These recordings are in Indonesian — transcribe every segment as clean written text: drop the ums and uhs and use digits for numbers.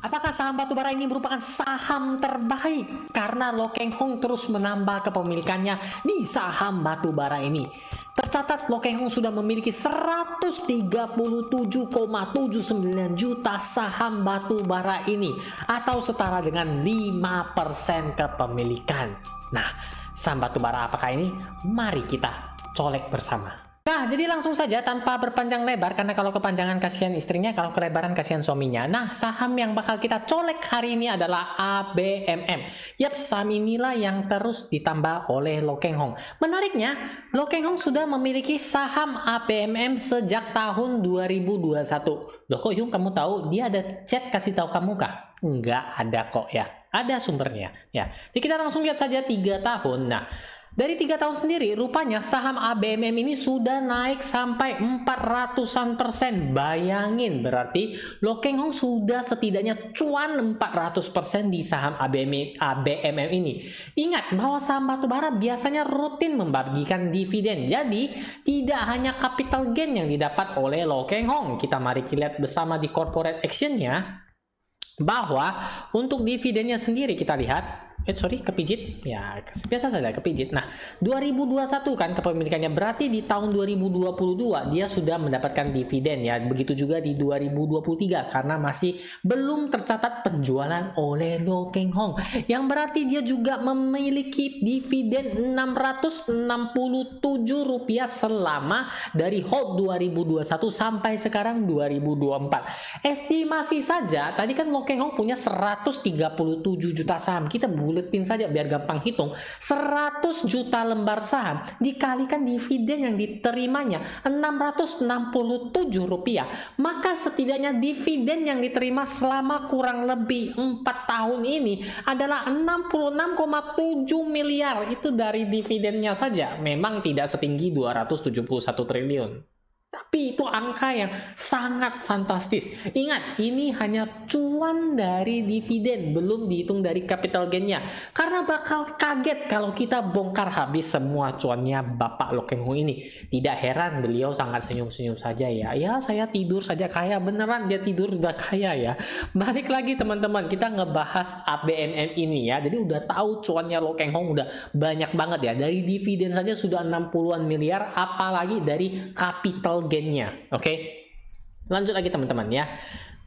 Apakah saham batubara ini merupakan saham terbaik? Karena Lo Keng Hong terus menambah kepemilikannya di saham batubara ini. Tercatat Lo Keng Hong sudah memiliki 137,79 juta saham batubara ini, atau setara dengan 5% kepemilikan. Nah, saham batubara apakah ini? Mari kita colek bersama. Nah, jadi langsung saja tanpa berpanjang lebar, karena kalau kepanjangan kasihan istrinya, kalau kelebaran kasihan suaminya. Nah, saham yang bakal kita colek hari ini adalah ABMM. Yap, saham inilah yang terus ditambah oleh Lo Keng Hong. Menariknya, Lo Keng Hong sudah memiliki saham ABMM sejak tahun 2021. Loh, kok Yung kamu tahu? Dia ada chat kasih tahu kamu kah? Enggak ada kok ya. Ada sumbernya ya. Jadi kita langsung lihat saja 3 tahun. Nah, dari 3 tahun sendiri, rupanya saham ABMM ini sudah naik sampai 400-an%. Bayangin, berarti Lo Keng Hong sudah setidaknya cuan 400% di saham ABMM ini. Ingat bahwa saham batubara biasanya rutin membagikan dividen. Jadi, tidak hanya capital gain yang didapat oleh Lo Keng Hong. Kita mari lihat bersama di corporate action-nya, bahwa untuk dividennya sendiri kita lihat, kepijit ya, biasa saja kepijit. Nah, 2021 kan kepemilikannya, berarti di tahun 2022 dia sudah mendapatkan dividen ya. Begitu juga di 2023 karena masih belum tercatat penjualan oleh Lo Keng Hong, yang berarti dia juga memiliki dividen Rp667 selama dari hold 2021 sampai sekarang 2024. Estimasi saja, tadi kan Lo Keng Hong punya 137 juta saham. Kita buletin saja biar gampang hitung. 100 juta lembar saham dikalikan dividen yang diterimanya Rp667, maka setidaknya dividen yang diterima selama kurang lebih 4 tahun ini adalah 66,7 miliar. Itu dari dividennya saja. Memang tidak setinggi 271 triliun. Tapi itu angka yang sangat fantastis. Ingat, ini hanya cuan dari dividen, belum dihitung dari capital gain-nya. Karena bakal kaget kalau kita bongkar habis semua cuannya Bapak Lo Keng Hong ini. Tidak heran beliau sangat senyum-senyum saja ya. Ya, saya tidur saja kaya. Beneran dia tidur udah kaya ya. Balik lagi teman-teman, kita ngebahas ABMM ini ya. Jadi udah tahu cuannya Lo Keng Hong udah banyak banget ya. Dari dividen saja sudah 60-an miliar, apalagi dari capital gain-nya. Oke, lanjut lagi teman-teman ya.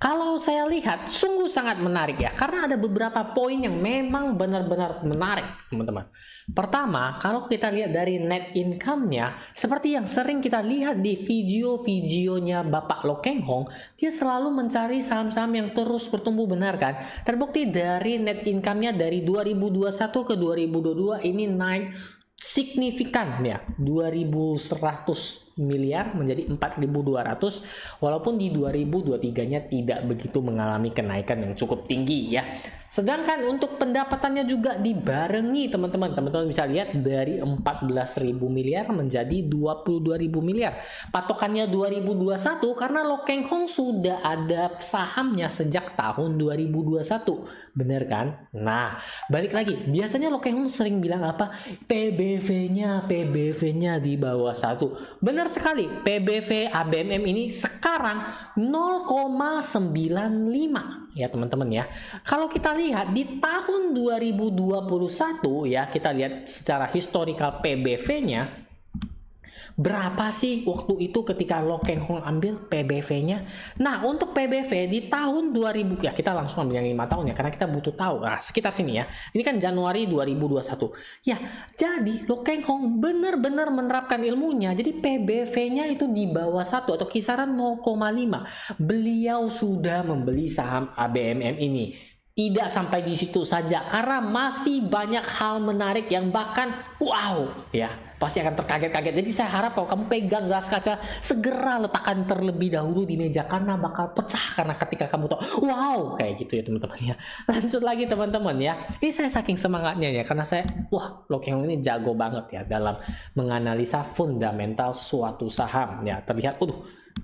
Kalau saya lihat sungguh sangat menarik ya, karena ada beberapa poin yang memang benar-benar menarik teman-teman. Pertama, kalau kita lihat dari net income-nya, seperti yang sering kita lihat di video-videonya Bapak Lo Keng Hong, dia selalu mencari saham-saham yang terus bertumbuh, benar kan? Terbukti dari net income-nya dari 2021 ke 2022 ini naik signifikan ya, 2.100 miliar menjadi 4.200, walaupun di 2023-nya tidak begitu mengalami kenaikan yang cukup tinggi ya. Sedangkan untuk pendapatannya juga dibarengi teman-teman. Teman-teman bisa lihat dari 14.000 miliar menjadi 22.000 miliar. Patokannya 2021 karena Lo Keng Hong sudah ada sahamnya sejak tahun 2021. Bener kan? Nah, balik lagi. Biasanya Lo Keng Hong sering bilang apa? PBV-nya di bawah 1. Benar sekali. PBV ABMM ini sekarang 0,95 ya teman-teman ya. Kalau kita lihat di tahun 2021 ya, kita lihat secara historical PBV-nya berapa sih waktu itu ketika Lo Keng Hong ambil PBV-nya. Nah, untuk PBV di tahun 2000 ya, kita langsung ambil yang 5 tahun ya karena kita butuh tahu. Nah, sekitar sini ya. Ini kan Januari 2021. Ya, jadi Lo Keng Hong benar-benar menerapkan ilmunya. Jadi PBV-nya itu di bawah 1 atau kisaran 0,5. Beliau sudah membeli saham ABMM ini. Tidak sampai di situ saja karena masih banyak hal menarik yang bahkan wow ya, pasti akan terkaget-kaget. Jadi saya harap kalau kamu pegang gelas kaca, segera letakkan terlebih dahulu di meja karena bakal pecah karena ketika kamu tahu wow kayak gitu ya teman-teman ya. Lanjut lagi teman-teman ya. Ini saya saking semangatnya ya karena saya Lo Keng Hong ini jago banget ya dalam menganalisa fundamental suatu saham ya. Terlihat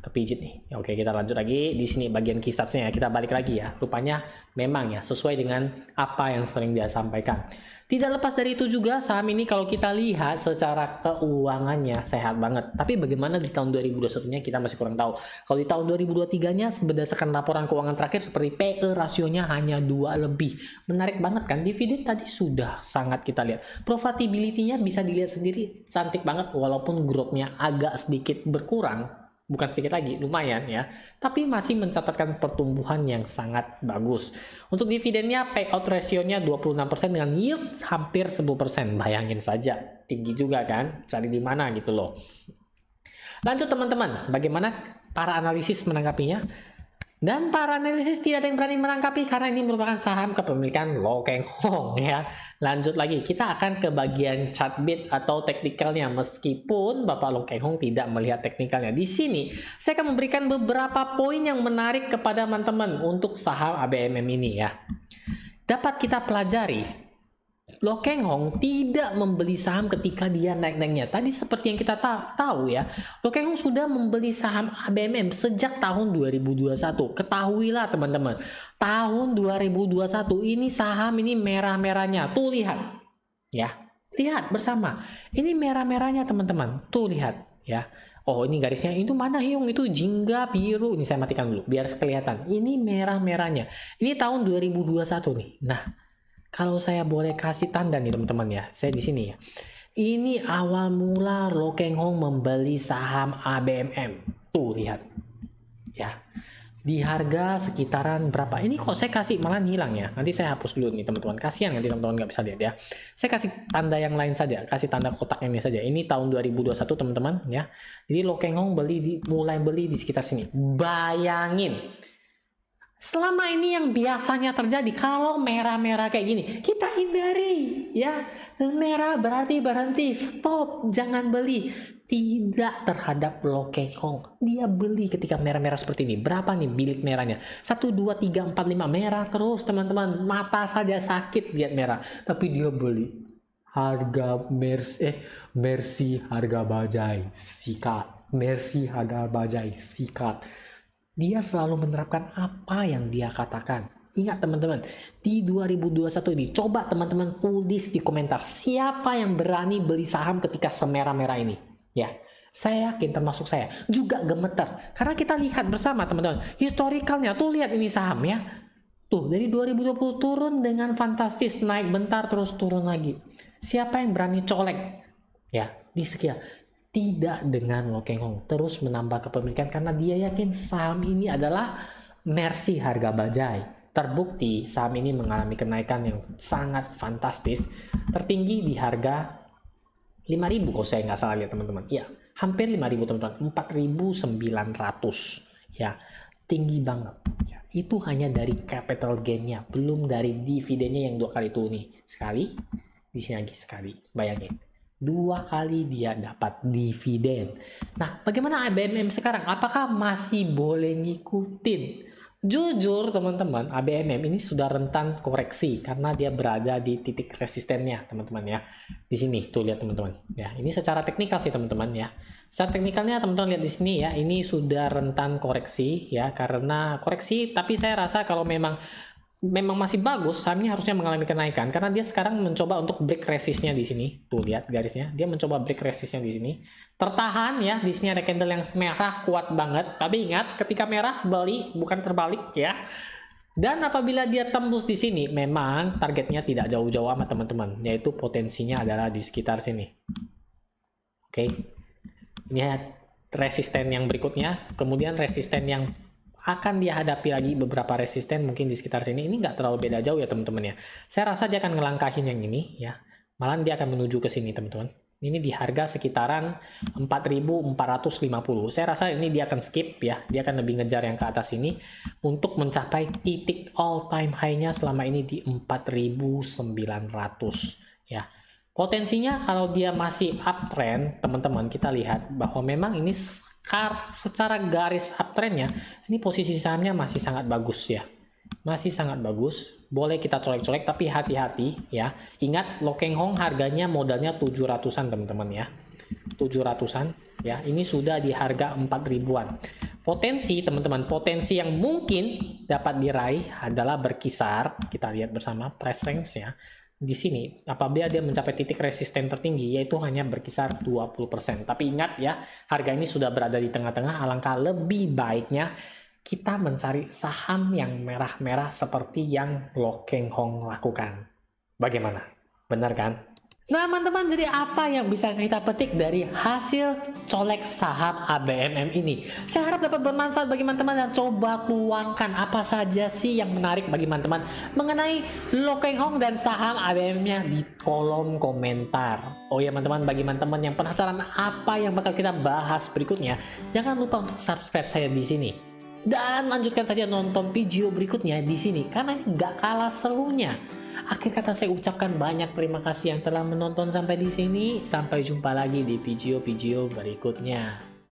kepijit nih. Oke, kita lanjut lagi di sini bagian key stats-nya ya. Kita balik lagi ya. Rupanya memang ya sesuai dengan apa yang sering dia sampaikan. Tidak lepas dari itu juga saham ini kalau kita lihat secara keuangannya sehat banget. Tapi bagaimana di tahun 2021-nya kita masih kurang tahu. Kalau di tahun 2023-nya berdasarkan laporan keuangan terakhir seperti PE rasionya hanya 2 lebih. Menarik banget kan? Dividen tadi sudah sangat kita lihat. Profitability-nya bisa dilihat sendiri cantik banget walaupun growth-nya agak sedikit berkurang. Bukan sedikit lagi, lumayan ya. Tapi masih mencatatkan pertumbuhan yang sangat bagus. Untuk dividennya, payout ratio-nya 26% dengan yield hampir 10%. Bayangin saja, tinggi juga kan? Cari di mana gitu loh. Lanjut teman-teman, bagaimana para analisis menanggapinya? Dan para analisis tidak ada yang berani menangkapi karena ini merupakan saham kepemilikan Lo Keng Hong ya. Lanjut lagi, kita akan ke bagian chart bit atau teknikalnya. Meskipun Bapak Lo Keng Hong tidak melihat teknikalnya. Di sini saya akan memberikan beberapa poin yang menarik kepada teman-teman untuk saham ABMM ini ya. Dapat kita pelajari. Lo Keng Hong tidak membeli saham ketika dia naik-naiknya. Tadi seperti yang kita tahu ya, Lo Keng Hong sudah membeli saham ABMM sejak tahun 2021. Ketahuilah teman-teman, tahun 2021 ini saham ini merah-merahnya. Tuh lihat ya, lihat bersama. Ini merah-merahnya teman-teman. Tuh lihat ya. Oh ini garisnya itu mana Hyung? Itu jingga biru. Ini saya matikan dulu biar kelihatan. Ini merah-merahnya. Ini tahun 2021 nih. Nah, kalau saya boleh kasih tanda nih teman-teman ya, saya di sini ya. Ini awal mula Lo Keng Hong membeli saham ABMM. Tuh lihat. Ya. Di harga sekitaran berapa? Ini kok saya kasih malah hilang ya. Nanti saya hapus dulu nih teman-teman. Kasihan nanti teman-teman nggak bisa lihat ya. Saya kasih tanda yang lain saja, kasih tanda kotak ini saja. Ini tahun 2021 teman-teman ya. Jadi Lo Keng Hong mulai beli di sekitar sini. Bayangin. Selama ini yang biasanya terjadi kalau merah-merah kayak gini, kita hindari ya. Merah berarti berhenti, stop, jangan beli. Tidak terhadap Lo Keng Hong. Dia beli ketika merah-merah seperti ini. Berapa nih bilik merahnya? 1, 2, 3, 4, 5 merah terus teman-teman. Mata saja sakit lihat merah. Tapi dia beli. Harga Mercy harga bajai sikat. Mercy harga bajai sikat. Dia selalu menerapkan apa yang dia katakan. Ingat teman-teman, di 2021 ini, coba teman-teman tulis di komentar siapa yang berani beli saham ketika semerah-merah ini. Ya, saya yakin termasuk saya juga gemetar. Karena kita lihat bersama teman-teman, historikalnya tuh lihat ini saham ya. Tuh, dari 2020 turun dengan fantastis, naik bentar terus turun lagi. Siapa yang berani colek? Ya, di sekian. Tidak dengan Lo Keng Hong terus menambah kepemilikan karena dia yakin saham ini adalah Mercy harga bajai. Terbukti saham ini mengalami kenaikan yang sangat fantastis, tertinggi di harga 5.000 kalau saya nggak salah lihat teman-teman. Ya, hampir 5.000 teman-teman, 4.900 ya, tinggi banget. Ya, itu hanya dari capital gain-nya, belum dari dividennya yang 2 kali itu nih. Sekali, di sini lagi sekali, bayangin. 2 kali dia dapat dividen. Nah, bagaimana ABMM sekarang? Apakah masih boleh ngikutin? Jujur teman-teman, ABMM ini sudah rentan koreksi karena dia berada di titik resistennya, teman-teman ya. Di sini tuh lihat teman-teman. Ya, ini secara teknikal sih teman-teman ya. Secara teknikalnya teman-teman lihat di sini ya, ini sudah rentan koreksi ya karena koreksi, tapi saya rasa kalau memang masih bagus, sahamnya harusnya mengalami kenaikan karena dia sekarang mencoba untuk break resistnya di sini. Tuh lihat garisnya, dia mencoba break resistnya di sini. Tertahan ya, di sini ada candle yang merah kuat banget. Tapi ingat, ketika merah beli bukan terbalik ya. Dan apabila dia tembus di sini, memang targetnya tidak jauh-jauh amat teman-teman, yaitu potensinya adalah di sekitar sini. Oke. Ini resisten yang berikutnya, kemudian resisten yang akan dia hadapi lagi beberapa resisten mungkin di sekitar sini. Ini nggak terlalu beda jauh ya teman-teman ya. Saya rasa dia akan ngelangkahin yang ini ya. Malah dia akan menuju ke sini teman-teman. Ini di harga sekitaran 4.450. Saya rasa ini dia akan skip ya. Dia akan lebih ngejar yang ke atas ini untuk mencapai titik all time high-nya selama ini di 4.900 ya. Potensinya kalau dia masih uptrend teman-teman, kita lihat bahwa memang ini secara garis uptrendnya ini posisi sahamnya masih sangat bagus ya, masih sangat bagus, boleh kita colek-colek tapi hati-hati ya. Ingat Lo Keng Hong harganya modalnya 700-an teman-teman ya. 700-an ya. Ini sudah di harga 4 ribuan. Potensi teman-teman, potensi yang mungkin dapat diraih adalah berkisar, kita lihat bersama price range-nya di sini. Apabila dia mencapai titik resisten tertinggi, yaitu hanya berkisar 20%. Tapi ingat ya, harga ini sudah berada di tengah-tengah. Alangkah lebih baiknya kita mencari saham yang merah-merah seperti yang Lo Keng Hong lakukan. Bagaimana? Benar kan? Nah teman-teman, jadi apa yang bisa kita petik dari hasil colek saham ABMM ini? Saya harap dapat bermanfaat bagi teman-teman, dan coba tuangkan apa saja sih yang menarik bagi teman-teman mengenai Lo Keng Hong dan saham ABMM-nya di kolom komentar. Oh ya teman-teman, bagi teman-teman yang penasaran apa yang bakal kita bahas berikutnya, jangan lupa untuk subscribe saya di sini. Dan lanjutkan saja nonton video berikutnya di sini, karena ini gak kalah serunya. Akhir kata saya ucapkan banyak terima kasih yang telah menonton sampai di sini. Sampai jumpa lagi di video-video berikutnya.